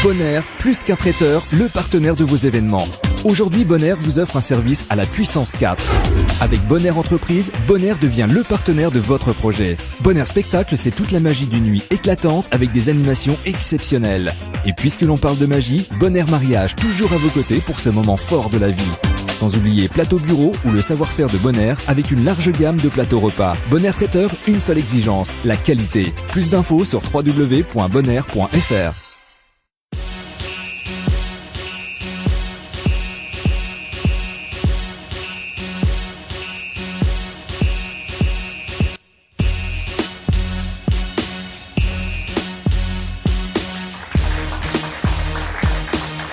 Bonaire, plus qu'un traiteur, le partenaire de vos événements. Aujourd'hui, Bonaire vous offre un service à la puissance 4. Avec Bonaire Entreprise, Bonaire devient le partenaire de votre projet. Bonaire Spectacle, c'est toute la magie d'une nuit éclatante avec des animations exceptionnelles. Et puisque l'on parle de magie, Bonaire Mariage, toujours à vos côtés pour ce moment fort de la vie. Sans oublier Plateau Bureau ou le savoir-faire de Bonaire avec une large gamme de plateaux repas. Bonaire Traiteur, une seule exigence, la qualité. Plus d'infos sur www.bonaire.fr.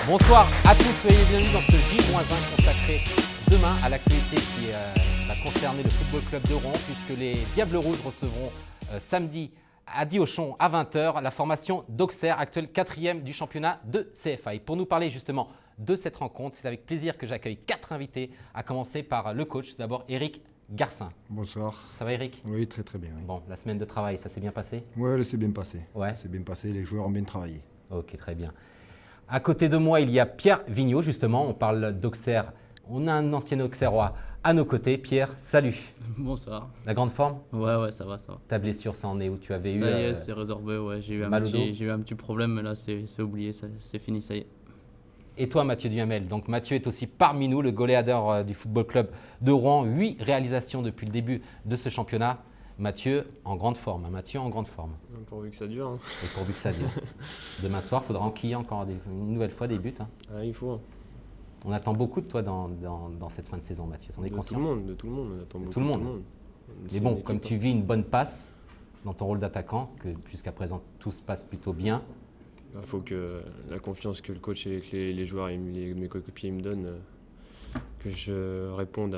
Bonsoir à tous, soyez bienvenus dans ce J-1 consacré demain à l'actualité qui va concerner le Football Club de Rouen, puisque les Diables Rouges recevront samedi à Diochon à 20h la formation d'Auxerre, actuelle 4e du championnat de CFA. Et pour nous parler justement de cette rencontre, c'est avec plaisir que j'accueille 4 invités, à commencer par le coach, d'abord Éric Garcin. Bonsoir. Ça va Éric? Oui, très très bien. Oui. Bon, la semaine de travail, ça s'est bien passé? Oui, elle s'est bien passée. Ouais. Ça s'est bien passé, les joueurs ont bien travaillé. Ok, très bien. À côté de moi, il y a Pierre Vigneault, justement. On parle d'Auxerre. On a un ancien Auxerrois à nos côtés. Pierre, salut. Bonsoir. La grande forme? Ouais, ça va. Ta blessure, ça en est où tu avais eu? Ça y est, c'est résorbé. Ouais. J'ai eu un petit problème, mais là, c'est oublié. C'est fini, ça y est. Et toi, Mathieu Duhamel. Donc, Mathieu est aussi parmi nous, le goléador du Football Club de Rouen. 8 réalisations depuis le début de ce championnat. Mathieu en grande forme. Pourvu que ça dure. Hein. Et pourvu que ça dure. Demain soir, il faudra enquiller encore une nouvelle fois des buts. Hein. Ah, il faut. On attend beaucoup de toi dans cette fin de saison, Mathieu. T'en es conscient? De tout le monde. On attend beaucoup. Tout le monde. Mais bon, comme tu vis une bonne passe dans ton rôle d'attaquant, que jusqu'à présent tout se passe plutôt bien. Il faut que la confiance que le coach et que les joueurs et mes coéquipiers me donnent, que je réponde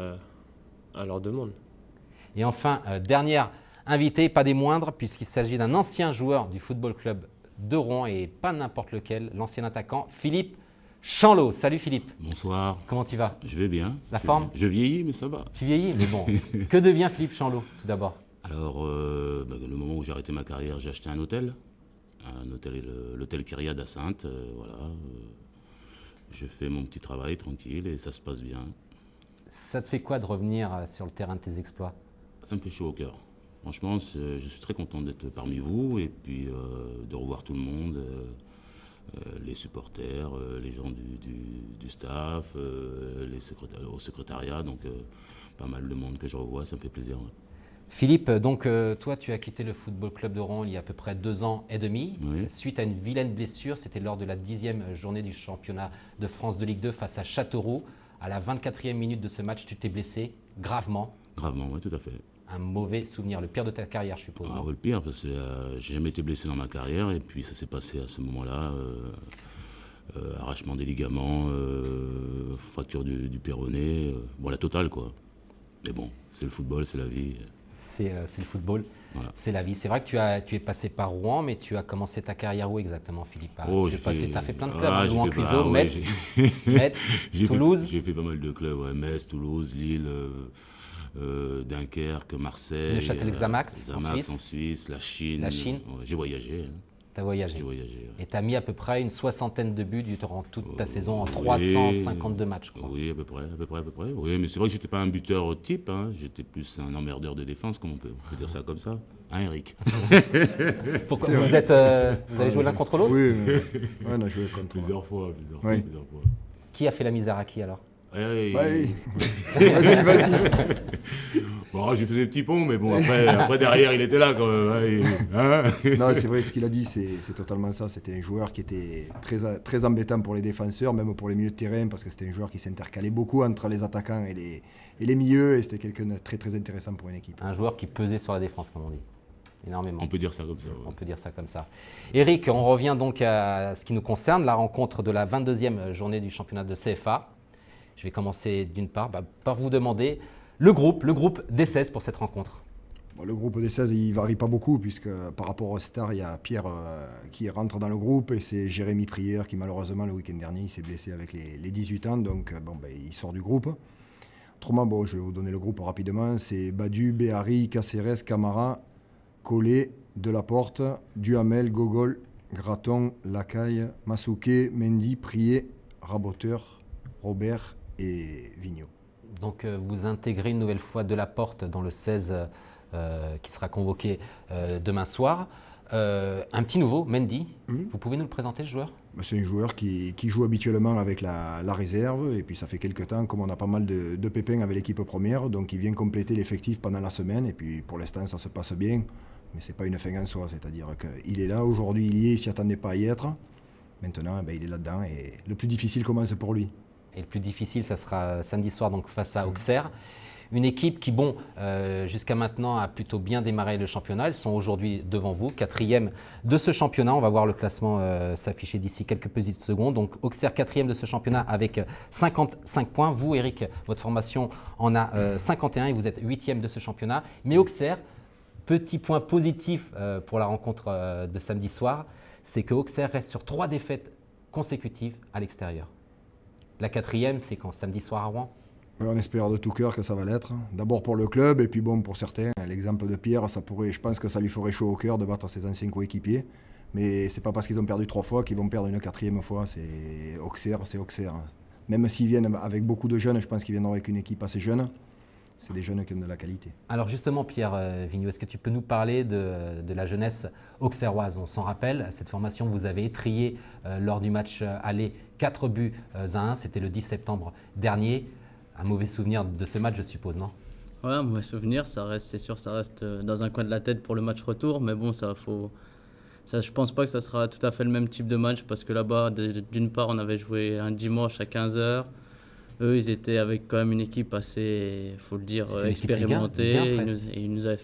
à leurs demandes. Et enfin, dernière invitée, pas des moindres, puisqu'il s'agit d'un ancien joueur du Football Club de Rouen et pas n'importe lequel, l'ancien attaquant Philippe Chanlot. Salut Philippe. Bonsoir. Comment tu vas? Je vais bien. La forme? Je vieillis, mais ça va. Tu vieillis, mais bon. Que devient Philippe Chanlot, tout d'abord? Alors, le moment où j'ai arrêté ma carrière, j'ai acheté un hôtel, l'hôtel Kyriade à Saintes. Je fais mon petit travail tranquille et ça se passe bien. Ça te fait quoi de revenir sur le terrain de tes exploits? Ça me fait chaud au cœur. Franchement, je suis très content d'être parmi vous et puis de revoir tout le monde, les supporters, les gens du staff, au secrétariat, donc pas mal de monde que je revois, ça me fait plaisir. Ouais. Philippe, donc toi tu as quitté le Football Club de Rouen il y a à peu près 2 ans et demi, oui. Suite à une vilaine blessure. C'était lors de la 10e journée du championnat de France de Ligue 2 face à Châteauroux. À la 24e minute de ce match, tu t'es blessé gravement. Gravement, oui, tout à fait. Un mauvais souvenir, le pire de ta carrière, je suppose. Le pire, parce que j'ai jamais été blessé dans ma carrière, et puis ça s'est passé à ce moment-là. Arrachement des ligaments, fracture du péroné, bon, la totale, quoi. Mais bon, c'est le football, c'est la vie. C'est le football, voilà. C'est la vie. C'est vrai que tu es passé par Rouen, mais tu as commencé ta carrière où exactement, Philippe? Tu as fait plein de clubs, Rouen, Cluiseau, Metz, Toulouse. J'ai fait pas mal de clubs, ouais. Metz, Toulouse, Lille, Dunkerque, Marseille. Le Châtel-Xamax, en Suisse, la Chine. Ouais, j'ai voyagé. Hein. Tu as voyagé. J'ai voyagé. Ouais. Et tu as mis à peu près une 60aine de buts durant toute ta saison en 352 matchs, je crois. Oui, à peu prêt. Oui, mais c'est vrai que j'étais pas un buteur type, hein. J'étais plus un emmerdeur de défense, comme on peut dire ça comme ça. Hein, Eric? Pourquoi vous avez joué l'un contre l'autre? Oui, on a joué contre plusieurs fois. Qui a fait la misère à qui alors? Vas-y. Bon, j'ai fait des petits ponts, mais bon, après derrière, il était là quand même. Hein. Non, c'est vrai, ce qu'il a dit, c'est totalement ça. C'était un joueur qui était très, très embêtant pour les défenseurs, même pour les milieux de terrain, parce que c'était un joueur qui s'intercalait beaucoup entre les attaquants et les milieux, et c'était quelqu'un de très, très intéressant pour une équipe. Un joueur qui pesait sur la défense, comme on dit. Énormément. On peut dire ça comme ça. Ouais. On peut dire ça comme ça. Éric, on revient donc à ce qui nous concerne, la rencontre de la 22e journée du championnat de CFA. Je vais commencer d'une part par vous demander le groupe des 16 pour cette rencontre. Bon, le groupe des 16, il ne varie pas beaucoup, puisque par rapport aux stars, il y a Pierre qui rentre dans le groupe, et c'est Jérémy Prieur qui, malheureusement, le week-end dernier, il s'est blessé avec les 18 ans, donc il sort du groupe. Autrement, je vais vous donner le groupe rapidement. C'est Badu, Béhari, Caceres, Camara, Collet, Delaporte, Duhamel, Gogol Graton, Lacaille, Masuke, Mendy, Prié, Raboteur, Robert et Vigneault. Donc vous intégrez une nouvelle fois Delaporte dans le 16 qui sera convoqué demain soir. Un petit nouveau, Mendy. Vous pouvez nous le présenter, ce joueur ? C'est un joueur qui joue habituellement avec la réserve, et puis ça fait quelques temps, comme on a pas mal de pépins avec l'équipe première, donc il vient compléter l'effectif pendant la semaine, et puis pour l'instant ça se passe bien, mais c'est pas une fin en soi, c'est-à-dire qu'il est là, aujourd'hui il y est, il s'y attendait pas à y être, maintenant il est là-dedans, et le plus difficile commence pour lui. Et le plus difficile, ça sera samedi soir donc face à Auxerre. Une équipe qui, jusqu'à maintenant a plutôt bien démarré le championnat. Ils sont aujourd'hui devant vous, 4e de ce championnat. On va voir le classement s'afficher d'ici quelques petites secondes. Donc Auxerre 4e de ce championnat avec 55 points. Vous, Eric, votre formation en a 51 et vous êtes 8e de ce championnat. Mais Auxerre, petit point positif pour la rencontre de samedi soir, c'est que Auxerre reste sur 3 défaites consécutives à l'extérieur. La 4e, c'est quand samedi soir à Rouen. On espère de tout cœur que ça va l'être. D'abord pour le club et puis pour certains, l'exemple de Pierre, je pense que ça lui ferait chaud au cœur de battre ses anciens coéquipiers. Mais c'est pas parce qu'ils ont perdu 3 fois qu'ils vont perdre une 4e fois. C'est Auxerre. Même s'ils viennent avec beaucoup de jeunes, je pense qu'ils viendront avec une équipe assez jeune. C'est des jeunes qui ont de la qualité. Alors justement, Pierre Vigneault, est-ce que tu peux nous parler de la jeunesse auxerroise ? On s'en rappelle, cette formation, vous avez étrillé lors du match aller 4 buts à 1. C'était le 10 septembre dernier. Un mauvais souvenir de ce match, je suppose, non ? Ouais, un mauvais souvenir, c'est sûr, ça reste dans un coin de la tête pour le match retour. Mais bon, je pense pas que ça sera tout à fait le même type de match parce que là-bas, d'une part, on avait joué un dimanche à 15h. Eux, ils étaient avec quand même une équipe assez, il faut le dire, expérimentée. Ils nous avaient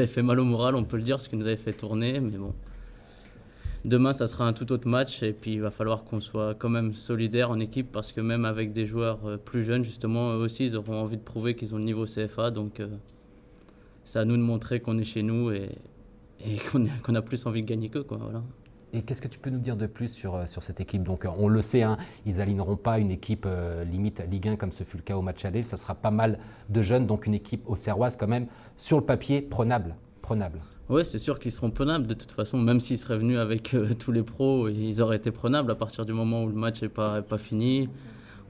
fait mal au moral, on peut le dire, parce qu'ils nous avaient fait tourner. Mais bon, demain, ça sera un tout autre match et puis il va falloir qu'on soit quand même solidaire en équipe parce que même avec des joueurs plus jeunes, justement, eux aussi, ils auront envie de prouver qu'ils ont le niveau CFA. Donc, c'est à nous de montrer qu'on est chez nous et qu'on a plus envie de gagner qu'eux, quoi. Voilà. Et qu'est-ce que tu peux nous dire de plus sur cette équipe ? Donc, on le sait, ils n'aligneront pas une équipe limite Ligue 1 comme ce fut le cas au match aller. Ça sera pas mal de jeunes, donc une équipe auxerroise quand même, sur le papier, prenable. Oui, c'est sûr qu'ils seront prenables. De toute façon, même s'ils seraient venus avec tous les pros, ils auraient été prenables à partir du moment où le match n'est pas fini.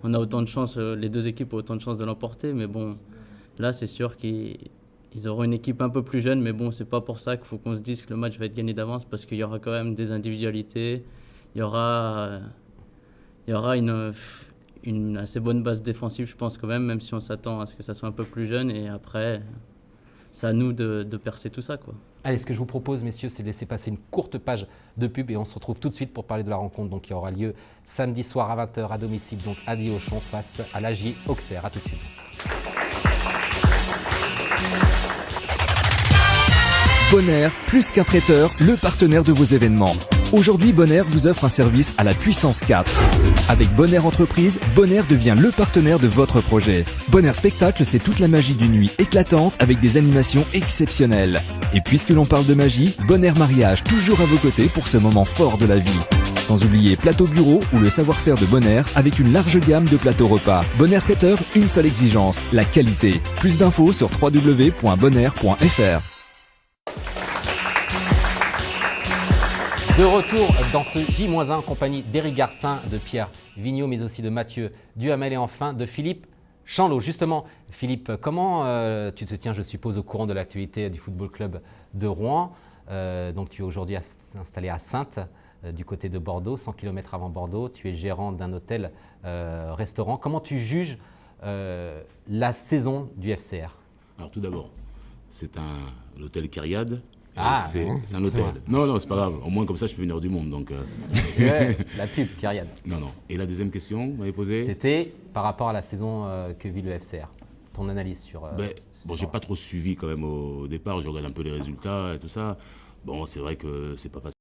On a autant de chance, les deux équipes ont autant de chances de l'emporter. Mais bon, là, c'est sûr qu'ils auront une équipe un peu plus jeune. Mais bon, c'est pas pour ça qu'il faut qu'on se dise que le match va être gagné d'avance parce qu'il y aura quand même des individualités. Il y aura une assez bonne base défensive, je pense quand même si on s'attend à ce que ça soit un peu plus jeune. Et après, c'est à nous de percer tout ça, quoi. Allez, ce que je vous propose, messieurs, c'est de laisser passer une courte page de pub et on se retrouve tout de suite pour parler de la rencontre qui aura lieu samedi soir à 20h à domicile, donc à Die-Auchan face à l'AJ Auxerre. À tout de suite. Bonaire, plus qu'un traiteur, le partenaire de vos événements. Aujourd'hui, Bonaire vous offre un service à la puissance 4. Avec Bonaire Entreprise, Bonaire devient le partenaire de votre projet. Bonaire Spectacle, c'est toute la magie d'une nuit éclatante avec des animations exceptionnelles. Et puisque l'on parle de magie, Bonaire Mariage toujours à vos côtés pour ce moment fort de la vie. Sans oublier Plateau Bureau ou le savoir-faire de Bonaire avec une large gamme de plateaux repas. Bonaire Traiteur, une seule exigence, la qualité. Plus d'infos sur www.bonaire.fr. De retour dans ce J-1 en compagnie d'Éric Garcin, de Pierre Vigneault, mais aussi de Mathieu Duhamel et enfin de Philippe Chanlot. Justement, Philippe, comment tu te tiens, je suppose, au courant de l'actualité du Football Club de Rouen ? Donc tu es aujourd'hui installé à Saintes, du côté de Bordeaux, 100 km avant Bordeaux. Tu es gérant d'un hôtel-restaurant. Comment tu juges la saison du FCR ? Alors tout d'abord, c'est l'hôtel Kyriade. C'est un hôtel. Moi. Non, c'est pas grave. Au moins, comme ça, je fais une heure du monde. Donc, ouais, la pub, Kyriade. Non. Et la deuxième question, vous m'avez posée ? C'était par rapport à la saison que vit le FCR. Ton analyse sur... j'ai pas trop suivi quand même au départ. Je regarde un peu les résultats et tout ça. Bon, c'est vrai que c'est pas facile.